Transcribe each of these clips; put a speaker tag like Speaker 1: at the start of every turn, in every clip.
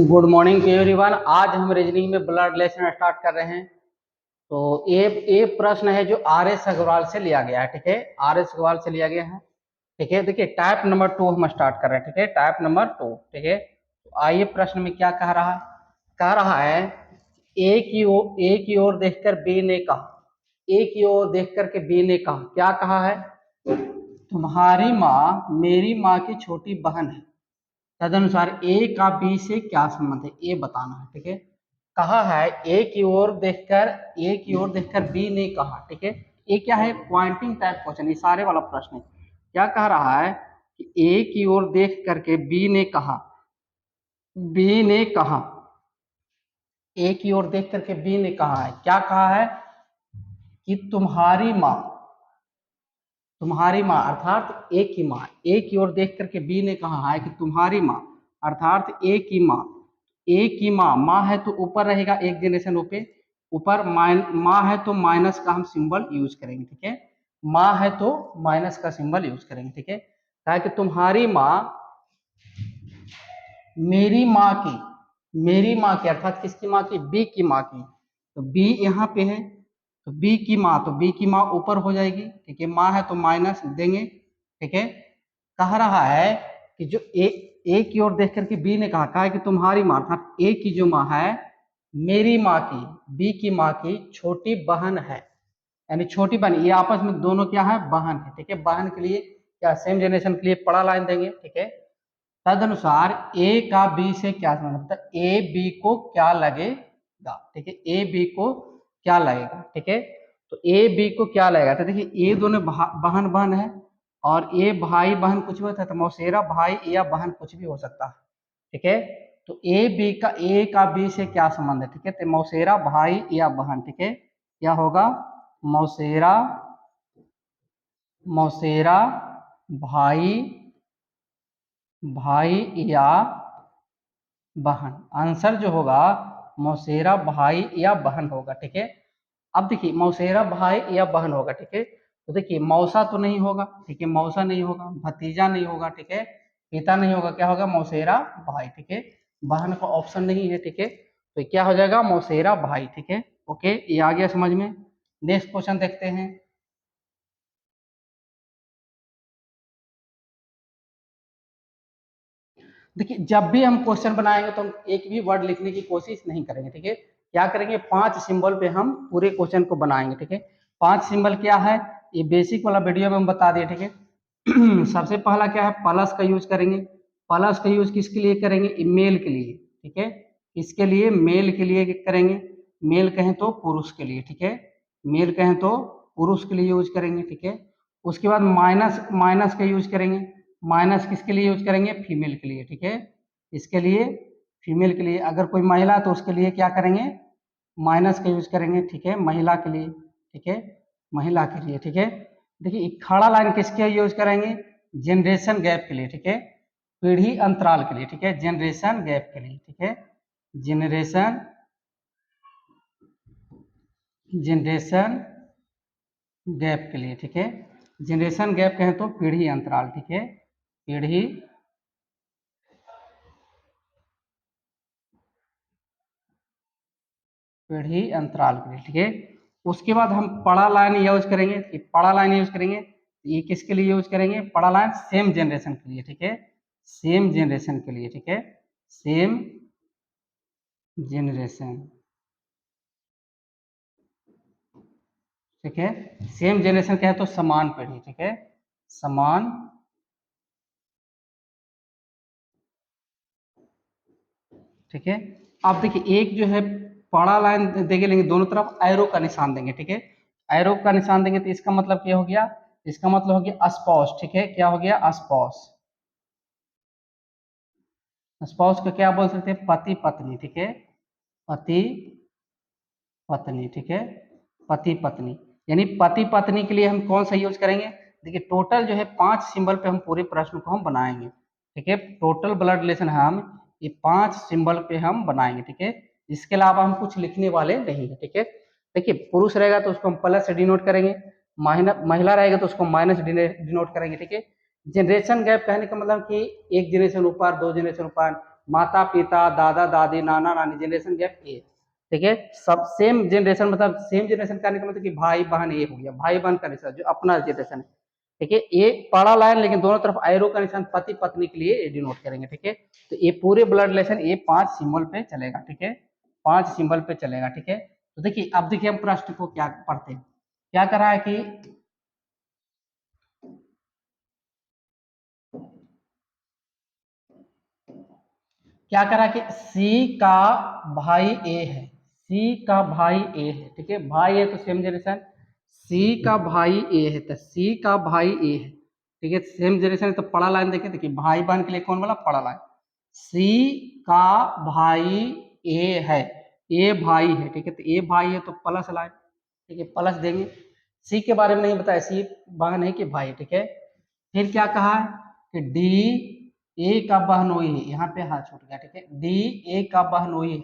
Speaker 1: Good morning to everyone. आज हम reasoning में ब्लड रिलेशन स्टार्ट कर रहे हैं। तो ये प्रश्न है जो आर एस अग्रवाल से लिया गया है। ठीक है, आर एस अग्रवाल से लिया गया है। ठीक है, देखिए टाइप नंबर 2 हम स्टार्ट कर रहे हैं। ठीक है, टाइप नंबर 2। ठीक है, तो आइए प्रश्न में क्या कह रहा है ए की ओर देखकर बी ने कहा, ए की ओर देख करके बी ने कहा, क्या कहा है? तुम्हारी माँ मेरी माँ की छोटी बहन है, तदनुसार ए का बी से क्या संबंध है, ये बताना है। ठीक है, कहा है ए की ओर देखकर बी ने कहा। ठीक है, ये क्या है? पॉइंटिंग टाइप क्वेश्चन, इशारे वाला प्रश्न है। क्या कह रहा है कि ए की ओर देख करके बी ने कहा, बी ने कहा, ए की ओर देख करके बी ने कहा है, क्या कहा है कि तुम्हारी माँ अर्थात ए की माँ, ए की ओर देख करके बी ने कहा है कि तुम्हारी माँ अर्थात ए की माँ, ए की माँ, माँ है तो ऊपर रहेगा एक जनरेशन ऊपर माँ है तो माइनस का हम सिंबल यूज करेंगे। ठीक है, माँ है तो माइनस का सिंबल यूज करेंगे। ठीक है, कहा कि तुम्हारी माँ मेरी माँ की अर्थात किसकी माँ की? बी की माँ की। तो बी यहाँ पे है, तो बी की माँ ऊपर हो जाएगी। ठीक है, माँ है तो माइनस देंगे। ठीक है, कह रहा है कि जो ए की ओर देख करके बी ने कहा है कि तुम्हारी माँ अर्थात ए की जो माँ है मेरी माँ की, बी की माँ की छोटी बहन है, यानी छोटी बहन, ये आपस में दोनों क्या है? बहन है। ठीक है, बहन के लिए क्या सेम जनरेशन के लिए बड़ा लाइन देंगे। ठीक है, तदनुसार ए का बी से क्या संबंध, मतलब ए बी को क्या लगेगा? ठीक है, ए बी को क्या लगेगा? ठीक है, तो ए बी को क्या लगेगा? तो देखिए ये दोनों बहन बहन है, और ये भाई बहन कुछ भी होता है, तो मौसेरा भाई या बहन कुछ भी हो सकता है। ठीक है, तो ए का बी से क्या संबंध है? ठीक है, तो मौसेरा भाई या बहन। ठीक है, क्या होगा? मौसेरा मौसेरा भाई या बहन। आंसर जो होगा मौसेरा भाई या बहन होगा। ठीक है, अब देखिए मौसेरा भाई या बहन होगा। ठीक है, तो देखिए मौसा तो नहीं होगा। ठीक है, मौसा नहीं होगा, भतीजा नहीं होगा। ठीक है, पिता नहीं होगा, क्या होगा? मौसेरा भाई। ठीक है, बहन का ऑप्शन नहीं है। ठीक है, तो क्या हो जाएगा? मौसेरा भाई। ठीक है, ओके, ये आ गया समझ में। नेक्स्ट क्वेश्चन देखते हैं। देखिए जब भी हम क्वेश्चन बनाएंगे तो हम एक भी वर्ड लिखने की कोशिश नहीं करेंगे। ठीक है, क्या करेंगे? 5 सिंबल पे हम पूरे क्वेश्चन को बनाएंगे। ठीक है, 5 सिंबल क्या है ये बेसिक वाला वीडियो में हम बता दिए। ठीक है, सबसे पहला क्या है? प्लस का यूज करेंगे। प्लस का यूज किसके लिए करेंगे? मेल के लिए। ठीक है, इसके लिए मेल के लिए करेंगे। मेल कहें तो पुरुष के लिए। ठीक है, मेल कहें तो पुरुष के लिए यूज करेंगे। ठीक है, उसके बाद माइनस का यूज करेंगे। माइनस किसके लिए यूज करेंगे? फीमेल के लिए। ठीक है, इसके लिए फीमेल के लिए, अगर कोई महिला तो उसके लिए क्या करेंगे? माइनस का यूज करेंगे। ठीक है, महिला के लिए। ठीक है, महिला के लिए। ठीक है, देखिए खड़ा लाइन किसके यूज करेंगे? जनरेशन गैप के लिए। ठीक है, पीढ़ी अंतराल के लिए। ठीक है, जनरेशन गैप के लिए। ठीक है, जनरेशन जनरेशन गैप के लिए। ठीक है, जनरेशन गैप कहें तो पीढ़ी अंतराल। ठीक है, पीढ़ी अंतराल के लिए। ठीक है, उसके बाद हम पड़ा लाइन यूज करेंगे। पड़ा लाइन यूज करेंगे, ये किसके लिए यूज करेंगे? पड़ा लाइन सेम जनरेशन के लिए। ठीक है, सेम जनरेशन के लिए। ठीक है, सेम जनरेशन। ठीक है, सेम जनरेशन क्या है? तो समान पीढ़ी। ठीक है, समान ठीक है, अब देखिए एक जो है पड़ा लाइन देंगे, लेंगे दोनों तरफ एरो का निशान देंगे। ठीक है, एरो का निशान देंगे तो इसका मतलब क्या हो गया? इसका मतलब हो गया अस्पौष। ठीक है, क्या हो गया? अस्पौष। स्पाउस को क्या बोल सकते हैं? पति पत्नी। ठीक है, पति पत्नी। ठीक है, पति पत्नी, यानी पति पत्नी के लिए हम कौन सा यूज करेंगे? देखिए टोटल जो है 5 सिंबल पे हम पूरे प्रश्न को हम बनाएंगे। ठीक है, टोटल ब्लड रिलेशन हम ये 5 सिंबल पे हम बनाएंगे। ठीक है, इसके अलावा हम कुछ लिखने वाले नहीं है। ठीक है, देखिए पुरुष रहेगा तो उसको हम प्लस से डिनोट करेंगे, महिला रहेगा तो उसको माइनस डिनोट करेंगे, ठीक है। जनरेशन गैप कहने का मतलब कि एक जनरेशन ऊपर, दो जनरेशन ऊपर, माता पिता, दादा दादी, नाना नानी, जनरेशन गैप ए, ठीक है। सब सेम जनरेशन, मतलब सेम जनरेशन कहने का मतलब कि भाई बहन ए हो गया, भाई बहन का निशान जो अपना जनरेशन है, ठीक है। एक बड़ा लाइन लेकिन दोनों तरफ एरो का निशान पति पत्नी के लिए डिनोट करेंगे, ठीक है। तो ये पूरे ब्लड रिलेशन ये 5 सिंबल पे चलेगा, ठीक है, 5 सिंबल पे चलेगा, ठीक है। तो देखिए अब देखिए हम प्रश्न को क्या पढ़ते हैं, क्या करा है कि क्या करा कि सी का भाई ए है, सी का भाई ए है, ठीक है, भाई है तो सेम जनरेशन, सी का भाई ए है, तो सी का भाई ए है, ठीक है, सेम जनरेशन है। तो पड़ा लाइन देखिए, देखिए भाई बहन के लिए कौन वाला पड़ा लाइन, सी का भाई ए है, ए भाई है, ठीक है, तो ए भाई है तो प्लस लाइन, ठीक है, प्लस देंगे। सी के बारे में नहीं बताया, सी बहन है कि भाई, ठीक है। फिर क्या कहा कि डी ए का बहनोई है, यहाँ पे हाथ छूट गया, ठीक है, डी ए का बहनोई है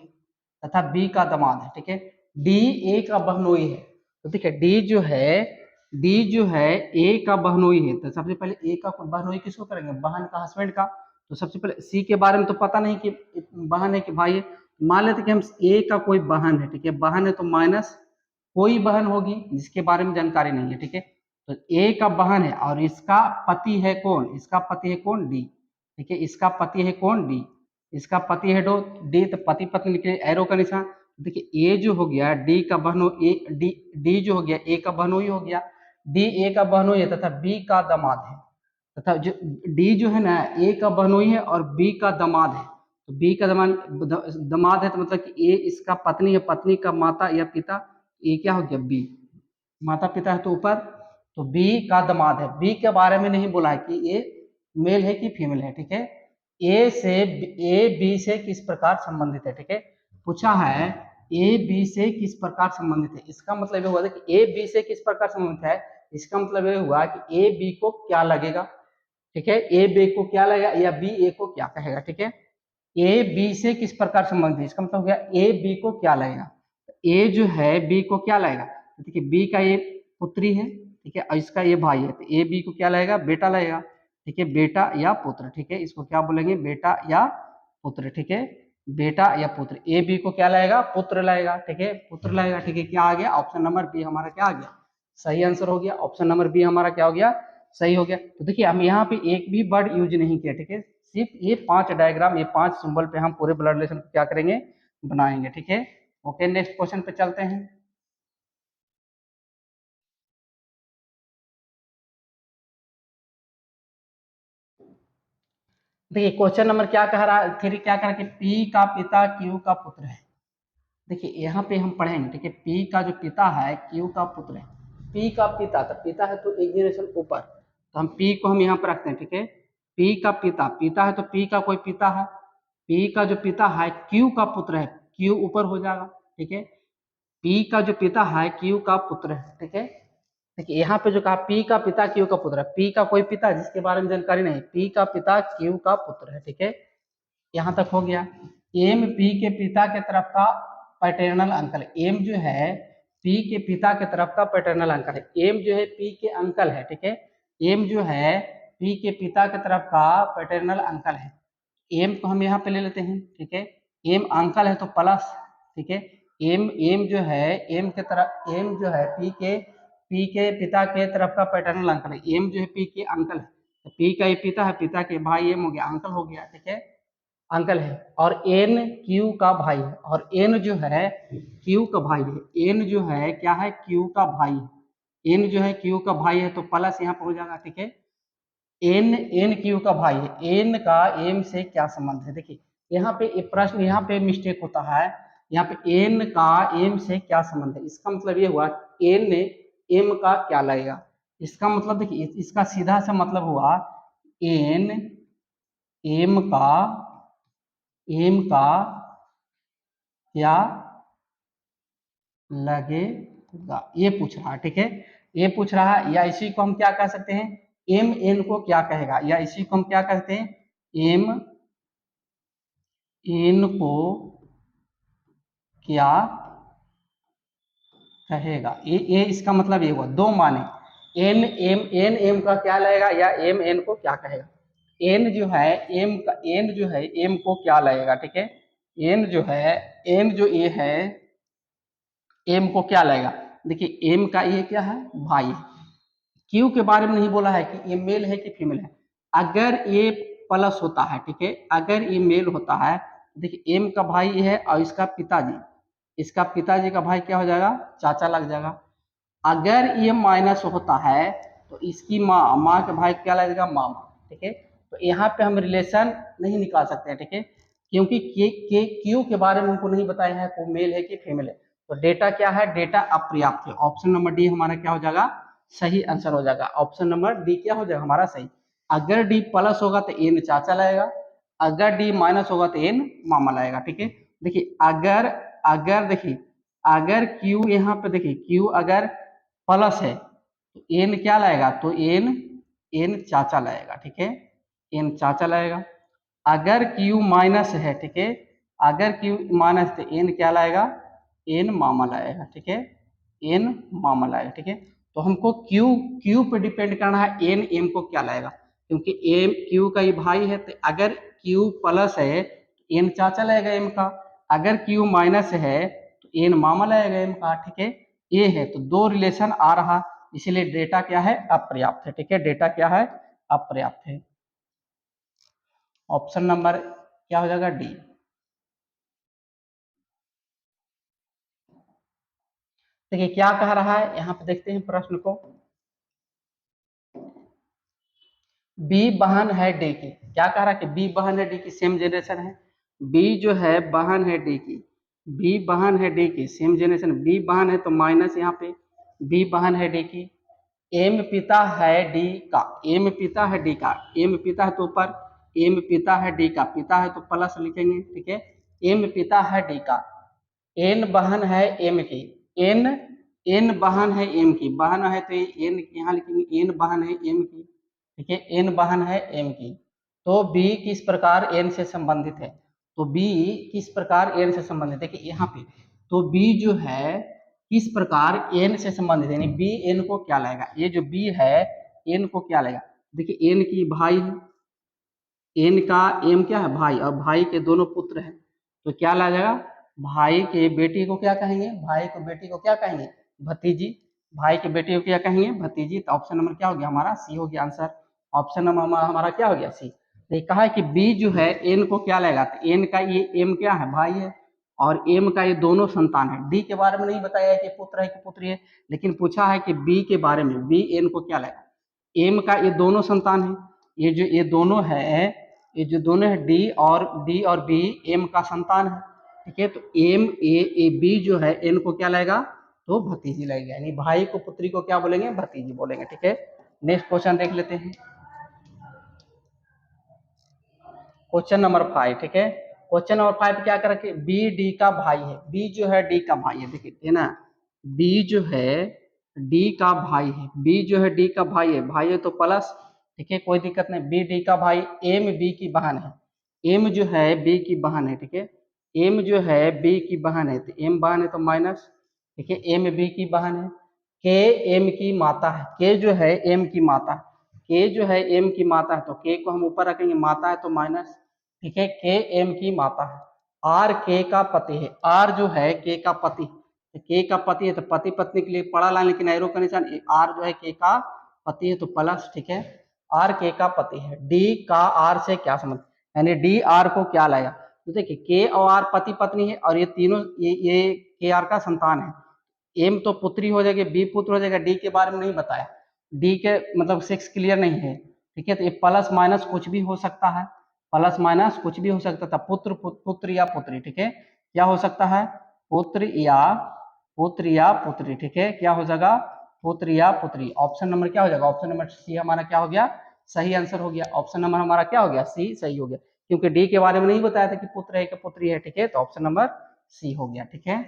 Speaker 1: तथा बी का दामाद है, ठीक है, डी ए का बहनोई है। तो देखिए डी जो है ए का बहनोई है, तो सबसे पहले ए का बहनोई किसको करेंगे, बहन का, हस्बैंड का। तो सबसे पहले सी के बारे में तो पता नहीं कि बहन है कि भाई है, मान लेते कि हम ए का कोई बहन है, ठीक है, बहन है तो माइनस कोई बहन होगी जिसके बारे में जानकारी नहीं है, ठीक है। तो ए का बहन है और इसका पति है कौन, इसका पति है कौन, डी, ठीक है, इसका पति है कौन, डी, इसका पति है डी, तो पति पत्नी लिखे एरो का निशान। देखिए ए जो हो गया डी का बहनो, ए डी, डी जो हो गया ए का बहनोई हो गया, डी ए का बहनोई है तथा बी का दामाद है, तथा जो डी जो है ना ए का बहनोई है और बी का दामाद है। तो बी का दामाद है तो मतलब कि ए इसका पत्नी है, पत्नी का माता या पिता, ए क्या हो गया बी, माता पिता है तो ऊपर, तो बी का दामाद है। बी के बारे में नहीं बोला है कि ये मेल है कि फीमेल है, ठीक है। ए बी से किस प्रकार संबंधित है, ठीक है, पूछा है ए बी से किस प्रकार संबंधित है, इसका मतलब ये हुआ कि ए बी से किस प्रकार संबंधित है, इसका मतलब ये हुआ कि ए बी को क्या लगेगा, ठीक है, ए बी को क्या लगेगा या बी ए को क्या कहेगा, ठीक है। ए बी से किस प्रकार संबंधित है, इसका मतलब हो गया ए बी को क्या लगेगा, ए जो है बी को क्या लगेगा, तो देखिए बी का ये पुत्री है, ठीक है, और इसका ये भाई है, तो ए बी को क्या लगेगा, बेटा लगेगा, ठीक है, बेटा या पुत्र, ठीक है, इसको क्या बोलेंगे, बेटा या पुत्र, ठीक है, बेटा या पुत्र, ए बी को क्या लगेगा, पुत्र लगेगा, ठीक है, पुत्र लगेगा, ठीक है, क्या आ गया, ऑप्शन नंबर बी हमारा क्या आ गया, सही आंसर हो गया, ऑप्शन नंबर बी हमारा क्या हो गया, सही हो गया। तो देखिए हम यहाँ पे एक भी वर्ड यूज नहीं किया, ठीक है, सिर्फ ये 5 डायग्राम, ये 5 सिंबल पे हम पूरे ब्लड रिलेशन को क्या करेंगे, बनाएंगे, ठीक है। ओके, नेक्स्ट क्वेश्चन पे चलते हैं। देखिए क्वेश्चन नंबर क्या कह रहा है, थ्री क्या कह रहा है कि पी का पिता क्यू का पुत्र है। देखिए यहाँ पे हम पढ़ेंगे, ठीक है, पी का जो पिता है क्यू का पुत्र है, पी का पिता, तो पिता है तो एक जनरेशन ऊपर, तो हम पी को हम यहाँ पर रखते हैं, ठीक है, पी का पिता, पिता है तो पी का कोई पिता है, पी का जो पिता है क्यू का पुत्र है, क्यू ऊपर हो जाएगा, ठीक है, पी का जो पिता है क्यू का पुत्र है, ठीक है। देखिए यहाँ पे जो कहा पी का पिता क्यू का पुत्र है, पी का कोई पिता जिसके बारे में जानकारी नहीं, पी का पिता क्यू का पुत्र है, ठीक है, यहाँ तक हो गया। एम पी के पिता के तरफ का पैटर्नल अंकल, एम जो है पी के पिता के तरफ का पैटर्नल अंकल है, एम जो है पी के अंकल है, ठीक है, एम जो है पी के पिता के तरफ का पैटर्नल अंकल है, एम को हम यहाँ पे ले लेते हैं, ठीक है, एम अंकल है तो प्लस, ठीक है, एम एम जो है एम के तरफ, एम जो है पी के पिता के तरफ का पैटर्नल अंकल है, एम जो है पी के अंकल है, तो पी का ये पिता है, पिता के भाई एम हो गया, अंकल हो गया, ठीक है, अंकल है, और एन क्यू का भाई है, और एन जो है क्यू का भाई है, एन जो है क्या है, क्यू का भाई है, एन जो है क्यू का भाई है तो प्लस यहाँ पर हो जाएगा, ठीक है, एन एन क्यू का भाई है, एन का एम से क्या संबंध है। देखिए यहाँ पे एक प्रश्न, यहाँ पे मिस्टेक होता है, यहाँ पे एन का एम से क्या संबंध है, इसका मतलब ये हुआ एन ने एम का क्या लगेगा, इसका मतलब देखिए इसका सीधा सा मतलब हुआ एन एम का क्या लगेगा, ये पूछ रहा है, ठीक है, ये पूछ रहा है, या इसी को हम क्या कह सकते हैं, एम एन को क्या कहेगा, या इसी को हम क्या कहते हैं, एम एन को क्या कहेगा। ये इसका मतलब ये हुआ, दो माने एन एम का क्या लगेगा या एम एन को क्या कहेगा। एन जो है एम का, एन जो है एम को क्या लगेगा, ठीक है। एन जो है, एन जो ये है एम को क्या लगेगा। देखिए एम का ये क्या है, भाई है। क्यू के बारे में नहीं बोला है कि ये मेल है कि फीमेल है। अगर ये प्लस होता है, ठीक है, अगर ये मेल होता है, देखिए एम का भाई है और इसका पिताजी का भाई क्या हो जाएगा, चाचा लग जाएगा। अगर ये माइनस होता है तो इसकी माँ के भाई क्या लगेगा, मामा, ठीक है। तो यहाँ पे हम रिलेशन नहीं निकाल सकते हैं, ठीक है, क्योंकि के क्यू के बारे में हमको नहीं बताया है को मेल है कि फीमेल है। तो डेटा क्या है, डेटा अपर्याप्त है। ऑप्शन नंबर डी हमारा क्या हो जाएगा, सही आंसर हो जाएगा। ऑप्शन नंबर डी क्या हो जाएगा हमारा सही। अगर डी प्लस होगा तो एन चाचा लगेगा, अगर डी माइनस होगा तो एन मामा लगेगा, ठीक है। देखिए अगर अगर देखिए अगर क्यू यहाँ पे देखिए क्यू अगर प्लस है तो एन क्या लाएगा, तो एन एन चाचा लाएगा, ठीक है, एन चाचा लाएगा। अगर क्यू माइनस है, ठीक है, अगर क्यू माइनस तो एन क्या लाएगा, एन मामा लाएगा, ठीक है, एन मामा लाएगा, ठीक है। तो हमको क्यू क्यू पे डिपेंड करना है एन एम को क्या लाएगा, क्योंकि एम क्यू का ये भाई है। तो अगर क्यू प्लस है तो एन चाचा लाएगा एम का, अगर क्यू माइनस है तो एन मामा लाएगा एम का, ठीक है। ये है तो दो रिलेशन आ रहा, इसीलिए डेटा क्या है, अपर्याप्त है, ठीक है, डेटा क्या है, अपर्याप्त है। ऑप्शन नंबर क्या हो जाएगा, डी। देखिए क्या कह रहा है यहाँ पे, देखते हैं प्रश्न को। बी बहन है डी की, क्या कह रहा है कि बी बहन है डी की, सेम जनरेशन है। बी जो है बहन है डी की, बी बहन है डी की, सेम जनरेशन। बी बहन है तो माइनस यहाँ पे, बी बहन है डी की। एम पिता है डी का, एम पिता है डी का, एम पिता है तो ऊपर, एम पिता है डी का, पिता है तो प्लस लिखेंगे, ठीक है। एम पिता है डी का। एन बहन है एम की, एन एन बहन है एम की, बहन है तो एन यहाँ लिखेंगे, एन बहन है एम की, ठीक है, एन बहन है एम की। तो बी किस प्रकार एन से संबंधित है, तो बी किस प्रकार एन से संबंधित है कि यहाँ पे, तो बी जो है किस प्रकार एन से संबंधित है, यानी बी एन को क्या लाएगा, ये जो बी है एन को क्या लाएगा। देखिए एन की भाई है, एन का एम क्या है, भाई, और भाई के दोनों पुत्र हैं, तो क्या ला जाएगा, भाई के बेटी को क्या कहेंगे, भाई को बेटी को क्या कहेंगे, भतीजी, भाई के बेटी को क्या कहेंगे, भतीजी। तो ऑप्शन नंबर क्या हो गया हमारा, सी हो गया आंसर। ऑप्शन नंबर हमारा क्या हो गया, सी। तो ये कहा है कि बी जो है एन को क्या लेगा, तो एन का ये एम क्या है, भाई है, और एम का ये दोनों संतान है। डी के बारे में नहीं बताया है कि पुत्र है कि पुत्री है, लेकिन पूछा है कि बी के बारे में, बी एन को क्या लेगा, एम का ये दोनों संतान है, ये जो ये दोनों है, ये जो दोनों है डी और बी एम का संतान है, ठीक है। तो एम ए बी जो है एन को क्या लगेगा, तो भतीजी लगेगा, यानी भाई को पुत्री को क्या बोलेंगे, भतीजी बोलेंगे, ठीक है। नेक्स्ट क्वेश्चन देख लेते हैं, क्वेश्चन नंबर 5, ठीक है। क्वेश्चन नंबर 5 क्या कर रखे, बी डी का भाई है, बी जो है डी का भाई है, देखिए है ना, बी जो है डी का भाई है, बी जो है डी का भाई है तो प्लस, ठीक है, कोई दिक्कत नहीं। बी डी का भाई, एम बी की बहन है, एम जो है बी की बहन है, ठीक है, एम जो है बी की बहन है, तो एम बहन है तो माइनस, ठीक है, एम बी की बहन है। के एम की माता है, के जो है एम की माता, के जो है एम की माता है, तो के को हम ऊपर रखेंगे, माता है तो माइनस, ठीक है, के एम की माता है। आर के का पति है, आर जो है के का पति, के का पति है तो पति पत्नी के लिए पड़ा लाइन, लेकिन एरो का निशान, आर जो है के का पति है तो प्लस, ठीक है, आर के का पति है। डी का आर से क्या संबंध, यानी डी आर को क्या लाएगा, तो देखिए के और आर पति पत्नी है, और ये तीनों ये के आर का संतान है। एम तो पुत्री हो जाएगी, बी पुत्र हो जाएगा, डी के बारे में नहीं बताया, डी के मतलब सेक्स क्लियर नहीं है, ठीक है। तो ये प्लस माइनस कुछ भी हो सकता है, प्लस माइनस कुछ भी हो सकता था, पुत्र या पुत्री, ठीक है, क्या हो सकता है, पुत्र या पुत्री, ठीक है, क्या हो जाएगा, पुत्र या पुत्री। ऑप्शन नंबर क्या हो जाएगा, ऑप्शन नंबर सी हमारा क्या हो गया, सही आंसर हो गया। ऑप्शन नंबर हमारा क्या हो गया, सी सही हो गया, क्योंकि डी के बारे में नहीं बताया था कि पुत्र है कि पुत्री है, ठीक है, तो ऑप्शन नंबर सी हो गया, ठीक है।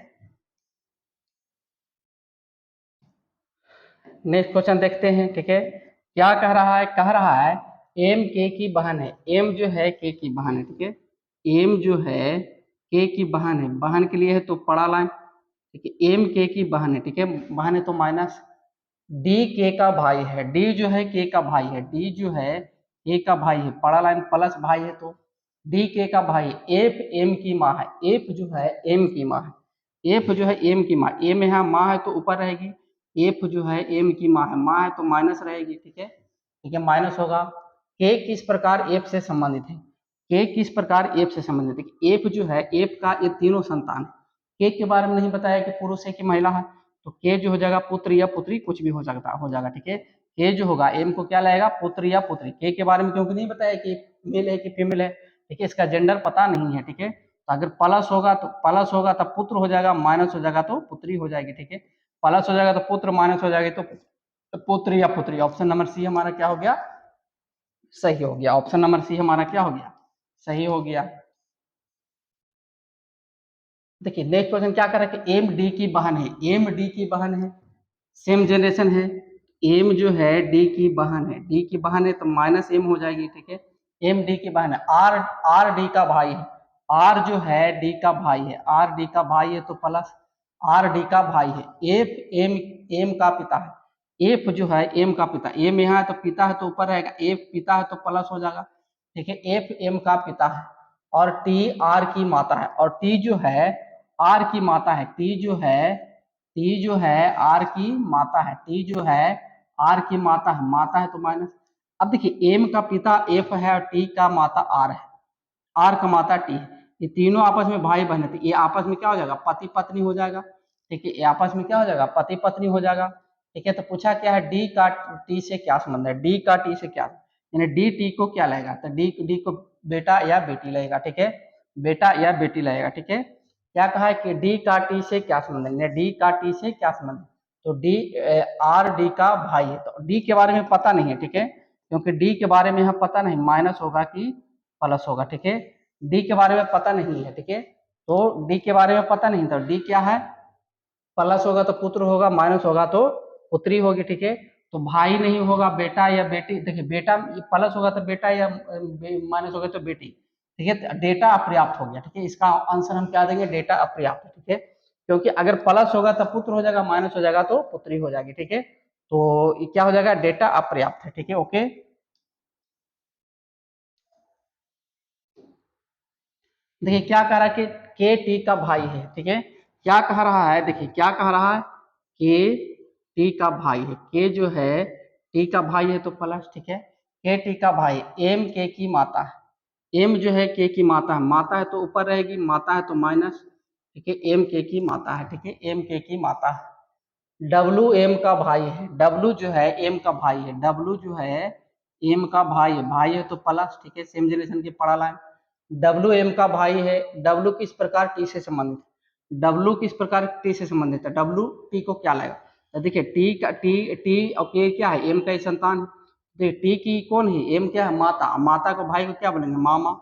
Speaker 1: नेक्स्ट क्वेश्चन देखते हैं, ठीक है, क्या कह रहा है, कह रहा है एम के की बहन है, एम जो है के की बहन है, ठीक है, एम जो है के की बहन है, बहन के लिए है तो पड़ा लाइन, ठीक है, एम के की बहन है, ठीक है, बहन है तो माइनस, डी के का भाई है, डी जो है के का भाई है, डी जो है ए का भाई है, पड़ा लाइन प्लस भाई है तो डी के का भाई, एफ एम की माँ है, एफ जो है एम की माँ है, एफ जो है एम की माँ, एम यहाँ माँ है तो ऊपर रहेगी, एफ जो है एम की माँ है तो माइनस रहेगी, ठीक है, ठीक है, माइनस होगा। के किस प्रकार एफ से संबंधित है, के किस प्रकार एफ से संबंधित है, एफ जो है एफ का ये तीनों संतान, के के बारे में नहीं बताया कि पुरुष है कि महिला है, तो के जो हो जाएगा पुत्र या पुत्री कुछ भी हो सकता हो जाएगा, ठीक है, के जो होगा एम को क्या लगेगा पुत्र या पुत्री, के बारे में क्योंकि नहीं बताया कि मेल है कि फीमेल है, ठीक है, इसका जेंडर पता नहीं है, ठीक है, तो अगर प्लस होगा तो पुत्र हो जाएगा, माइनस हो जाएगा तो पुत्री हो जाएगी, ठीक है, प्लस हो जाएगा तो पुत्र, माइनस हो जाएगी तो पुत्र या पुत्री। ऑप्शन नंबर सी हमारा क्या हो गया, सही हो गया, ऑप्शन नंबर सी हमारा क्या हो गया, सही हो गया। देखिए नेक्स्ट क्वेश्चन क्या कर रहा है कि एम डी की बहन है, एम डी की बहन है, सेम जनरेशन है, एम जो है डी की बहन है, डी की बहन है तो माइनस एम हो जाएगी, ठीक है, एम डी की बहन है, आर आर डी का भाई है, आर जो है डी का भाई है, आर डी का भाई है तो प्लस आर डी का भाई है, एफ एम एम का पिता है, एफ जो है एम का पिता, एम यहाँ है तो पिता है तो ऊपर रहेगा, एफ पिता है तो प्लस हो जाएगा, ठीक है, एफ एम का पिता है, और टी आर की माता है, और टी जो है आर की माता है, टी जो है आर की माता है, टी जो है आर की माता है तो माइनस। अब देखिए एम का पिता एफ है और टी का माता आर है, आर का माता टी है, ये तीनों आपस में भाई बहन है, ये आपस में क्या हो जाएगा पति पत्नी हो जाएगा, ठीक है, ये आपस में क्या हो जाएगा पति पत्नी हो जाएगा, ठीक है, तो पूछा क्या है डी का टी से क्या संबंध है, डी का टी से क्या, यानी डी टी को क्या लगेगा, तो डी को बेटा या बेटी लगेगा, ठीक है, बेटा या बेटी लगेगा, ठीक है, क्या कहा है कि डी का टी से क्या संबंध है, डी का टी से क्या संबंध है, तो डी आर डी का भाई है, तो डी के बारे में पता नहीं है, ठीक है, क्योंकि डी के बारे में यहाँ पता नहीं माइनस होगा कि प्लस होगा, ठीक है, डी के बारे में पता नहीं है, ठीक है, तो डी के बारे में पता नहीं, तो डी क्या है प्लस होगा तो पुत्र होगा, माइनस होगा तो पुत्री होगी, ठीक है, तो भाई नहीं होगा बेटा या बेटी, देखिए बेटा प्लस होगा तो बेटा या माइनस होगा तो बेटी, ठीक है, डेटा अपर्याप्त हो गया, ठीक है, इसका आंसर हम क्या देंगे डेटा अपर्याप्त, ठीक है, क्योंकि अगर प्लस होगा तो पुत्र हो जाएगा, माइनस हो जाएगा तो पुत्री हो जाएगी, ठीक है, तो ये क्या हो जाएगा डेटा अपर्याप्त है, ठीक है, ओके। देखिए क्या कह रहा है कि के टी का भाई है, ठीक है, क्या कह रहा है, देखिए क्या कह रहा है के टी का भाई है, के जो है टी का भाई है तो प्लस, ठीक है, के टी का भाई, एम के की माता है, एम जो है के की माता है तो ऊपर रहेगी, माता है तो माइनस, ठीक है, एम के की माता है, ठीक है, एम के की माता है, डब्लू एम का भाई है, डब्लू जो है एम का भाई है, डब्लू जो है एम का भाई है तो प्लस, ठीक है, सेम जनरेशन की पढ़ा लाइन, डब्लू एम का भाई है, डब्लू किस प्रकार टी से संबंधित है, डब्लू किस प्रकार टी से संबंधित है, डब्लू टी को क्या लगेगा, तो देखिए टी का टी और के क्या है एम का ही संतान है, देखिए टी की कौन है एम क्या है माता, माता को भाई को क्या बोलेंगे मामा,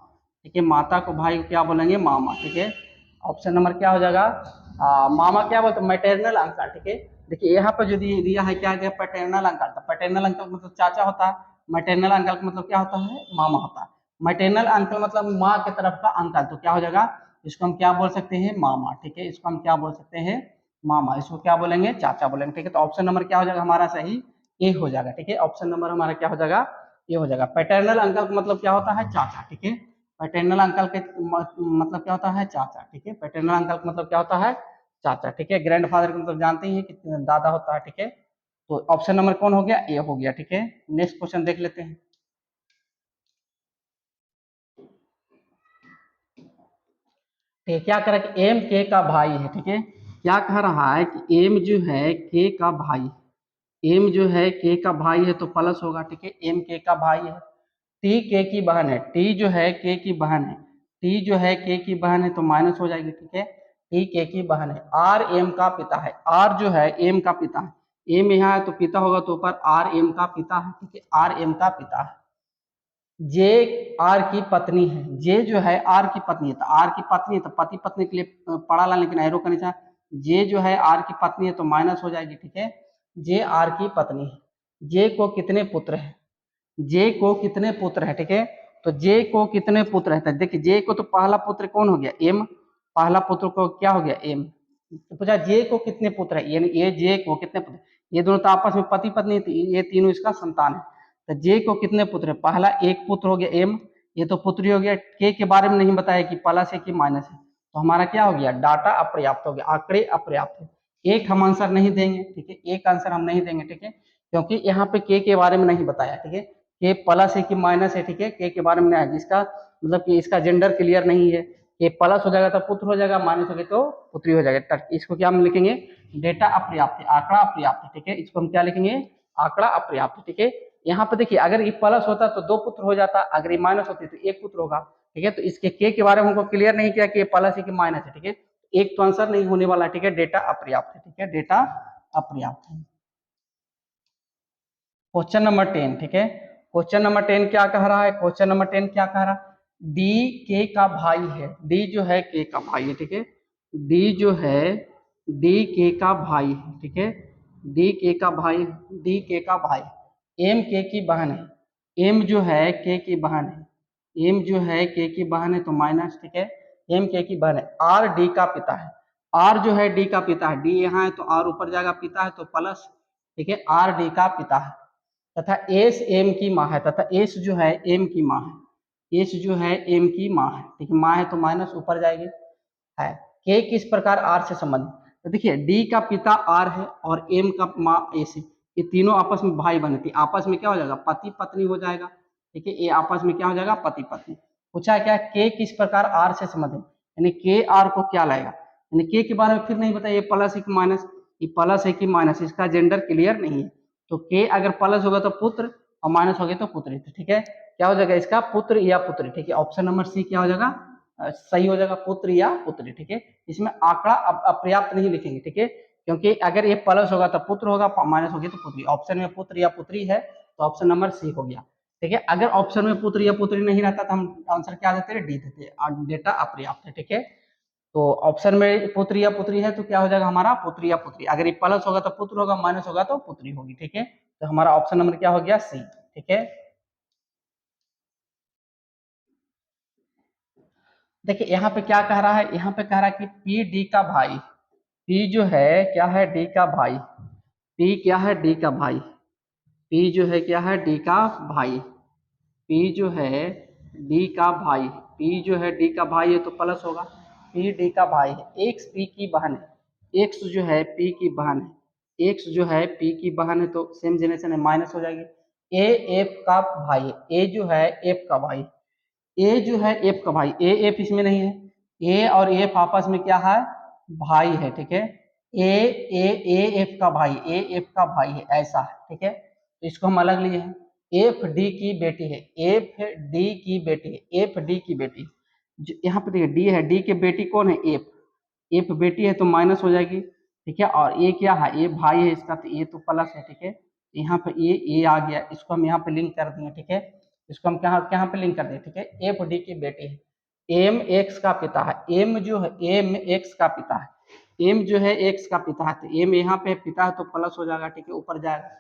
Speaker 1: ठीक है, माता को भाई को क्या बोलेंगे मामा, ठीक है, ऑप्शन नंबर क्या हो जाएगा मामा क्या बोलते मैटरनल अंकल, ठीक है, देखिए यहाँ पर जो दिया है क्या पैटर्नल अंकल, तो पैटर्नल अंकल मतलब चाचा होता है, मैटरनल अंकल का मतलब क्या होता है मामा होता है, मैटरनल अंकल मतलब माँ की तरफ का अंकल, तो क्या हो जाएगा इसको हम क्या बोल सकते हैं मामा, ठीक है, इसको हम क्या बोल सकते हैं मामा, इसको क्या बोलेंगे चाचा बोलेंगे, ठीक है, तो ऑप्शन नंबर क्या हो जाएगा हमारा सही ए हो जाएगा, ठीक है, ऑप्शन नंबर हमारा क्या हो जाएगा ये हो जाएगा। पैटर्नल अंकल का मतलब क्या होता है चाचा, ठीक है, पैटर्नल अंकल के मतलब क्या होता है चाचा, ठीक है, पैटर्नल अंकल का मतलब क्या होता है चाचा, ठीक है, ग्रैंड फादर का मतलब जानते ही है कि दादा होता है, ठीक है, तो ऑप्शन नंबर कौन हो गया ए हो गया, ठीक है, नेक्स्ट क्वेश्चन देख लेते हैं। ठीक है, क्या कह रहा है कि एम के का भाई है, ठीक है, क्या कह रहा है कि एम जो है के का भाई, एम जो है के का भाई है तो प्लस होगा, ठीक है, एम के का भाई है, टी के की बहन है, टी जो है के की बहन है, टी जो है के की बहन है तो माइनस हो जाएगी, ठीक है, टी के की बहन है, आर एम का पिता है, आर जो है एम का पिता है, एम यहाँ है तो पिता होगा तो ऊपर आर एम का पिता है, ठीक है, आर एम का पिता है, जे आर की पत्नी है, जे जो है आर की पत्नी है, तो आर की पत्नी है तो पति पत्नी के लिए पढ़ा ला, लेकिन एरो का निशान, जे जो है आर की पत्नी है तो माइनस हो जाएगी, ठीक है, जे आर की पत्नी है, जे को कितने पुत्र है, जे को कितने पुत्र है, ठीक है, तो जे को कितने पुत्र है, तो देखिए जे को तो पहला पुत्र कौन हो गया एम, पहला पुत्र को क्या हो गया एम, पूछा जे को कितने पुत्र है, यानी ये जे को कितने पुत्र, ये दोनों तो आपस में पति पत्नी थी, ये तीनों इसका संतान है। तो जे को कितने पुत्र है, पहला एक पुत्र हो गया एम, ये तो पुत्री हो गया। के बारे में नहीं बताया कि प्लस है कि माइनस है, तो हमारा क्या हो गया, डाटा अपर्याप्त हो गया, आंकड़े अपर्याप्त है। एक हम आंसर नहीं देंगे, ठीक है, एक आंसर हम नहीं देंगे, ठीक है, क्योंकि यहाँ पे के बारे में नहीं बताया, ठीक है, के प्लस है कि माइनस है, ठीक है, के बारे में नहीं है, जिसका मतलब कि इसका जेंडर क्लियर नहीं है। ये प्लस हो जाएगा तो पुत्र हो जाएगा, माइनस हो गया तो पुत्री हो जाएगा। इसको क्या हम लिखेंगे, डेटा अपर्याप्त है, आंकड़ा अपर्याप्त है, ठीक है, इसको हम क्या लिखेंगे, आंकड़ा अपर्याप्त है, ठीक है। यहाँ पे देखिए अगर ये प्लस होता तो 2 पुत्र हो जाता, अगर ये माइनस होती तो 1 पुत्र होगा, ठीक है। तो इसके के बारे में हमको क्लियर नहीं किया कि ये प्लस है कि माइनस है, ठीक है, एक तो आंसर नहीं होने वाला, ठीक है, डेटा अपर्याप्त है, ठीक है, डेटा अपर्याप्त है। क्वेश्चन नंबर 10, ठीक है, क्वेश्चन नंबर 10 क्या कह रहा है, क्वेश्चन नंबर 10 क्या कह रहा है, डी के का भाई है, डी जो है के का भाई है, ठीक है, डी जो है डी के का भाई है, ठीक है, डी के का भाई, डी के का भाई, एम के की बहन है, एम जो है के की बहन है, एम जो है के की बहन है तो माइनस, ठीक है, एम के की बहन है, आर डी का पिता है, आर जो है डी का पिता है, डी यहाँ है तो आर ऊपर जाएगा, पिता है तो प्लस, ठीक है, आर डी का पिता है, तथा एस एम की माँ है, तथा एस जो है एम की माँ है, एस जो है एम की माँ है, ठीक है, माँ है तो माइनस ऊपर जाएगी, है। के किस प्रकार आर से संबंधित, तो देखिए डी का पिता आर है और एम का माँ एस है, ये तीनों आपस में भाई बहन थी, आपस में क्या हो जाएगा, पति पत्नी हो जाएगा, ठीक है, ये आपस में क्या हो जाएगा, पति पत्नी। पूछा क्या, के किस प्रकार आर से संबंधित, यानी के आर को क्या लाएगा, यानी के बारे में फिर नहीं बताया, ये प्लस है कि माइनस, ये प्लस है कि माइनस, इसका जेंडर क्लियर नहीं है, तो के अगर प्लस होगा तो पुत्र और माइनस हो गया तो पुत्री, ठीक है, क्या हो जाएगा इसका, पुत्र या पुत्री, ठीक है, ऑप्शन नंबर सी क्या हो जाएगा, सही हो जाएगा, पुत्र या पुत्री, ठीक है। इसमें आंकड़ा अपर्याप्त नहीं लिखेंगे, ठीक है, क्योंकि अगर ये प्लस होगा तो पुत्र होगा, माइनस होगी तो पुत्री, ऑप्शन में पुत्र या पुत्री है तो ऑप्शन नंबर सी हो गया, ठीक है। अगर ऑप्शन में पुत्र या पुत्री नहीं रहता तो हम आंसर क्या देते हैं, डी देते हैं, डेटा अपर्याप्त है, ठीक है। तो ऑप्शन में पुत्र या पुत्री है तो क्या हो जाएगा हमारा, पुत्र या पुत्री, अगर ये प्लस होगा तो पुत्र होगा, माइनस होगा तो पुत्री होगी, ठीक है, तो हमारा ऑप्शन नंबर क्या हो गया, सी, ठीक है। देखिए यहाँ पे क्या कह रहा है, यहाँ पे कह रहा है कि पी डी का भाई, पी जो है क्या है, डी का भाई, पी क्या है, डी का भाई, पी जो है क्या है, डी का भाई, पी जो है डी का भाई, पी जो है डी का भाई है तो प्लस होगा, पी डी का भाई है, एक्स पी की बहन है, एक्स जो है पी की बहन है, एक्स जो है पी की बहन है तो सेम जनरेशन है, माइनस हो जाएगी। ए एफ का भाई है, ए जो है एफ का भाई, ए जो है एफ का भाई, ए एफ इसमें नहीं है, ए और एफ आपस में क्या है, भाई है, ठीक है, ए ए एफ का भाई, ए एफ का भाई है, ऐसा है, ठीक है, तो इसको हम अलग लिए हैं। एफ डी की बेटी है, एफ डी की बेटी है, एफ डी की बेटी, जो यहाँ पे देखिए डी है, डी की बेटी कौन है, एफ, एफ बेटी है तो माइनस हो जाएगी, ठीक है, और ए क्या है, ए भाई है इसका तो ए तो प्लस है, ठीक है, यहाँ पे ए आ गया, इसको हम यहाँ पे लिंक कर दिए, ठीक है, इसको हम कहाँ कहाँ पे लिंक कर दिए, ठीक है, एफ डी की बेटी है, एम एक्स का पिता है, एम जो है एम एक्स का पिता है, एम जो है एक्स का पिता है, तो एम यहाँ पे पिता है तो प्लस हो जाएगा, ठीक है, ऊपर जाएगा।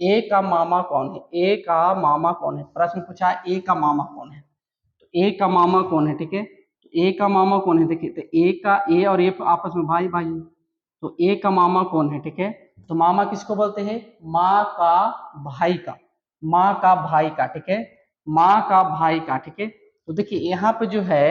Speaker 1: ए का मामा कौन है, ए का मामा कौन है, प्रश्न पूछा है ए का मामा कौन है, तो ए का मामा कौन है, ठीक है, तो ए का मामा कौन है, देखिए तो ए का, ए और ए आपस में भाई भाई है, तो ए का मामा कौन है, ठीक है, तो मामा किसको बोलते हैं, माँ का भाई का, माँ का भाई का, ठीक है, माँ का भाई का, ठीक है। तो देखिए यहाँ पे जो है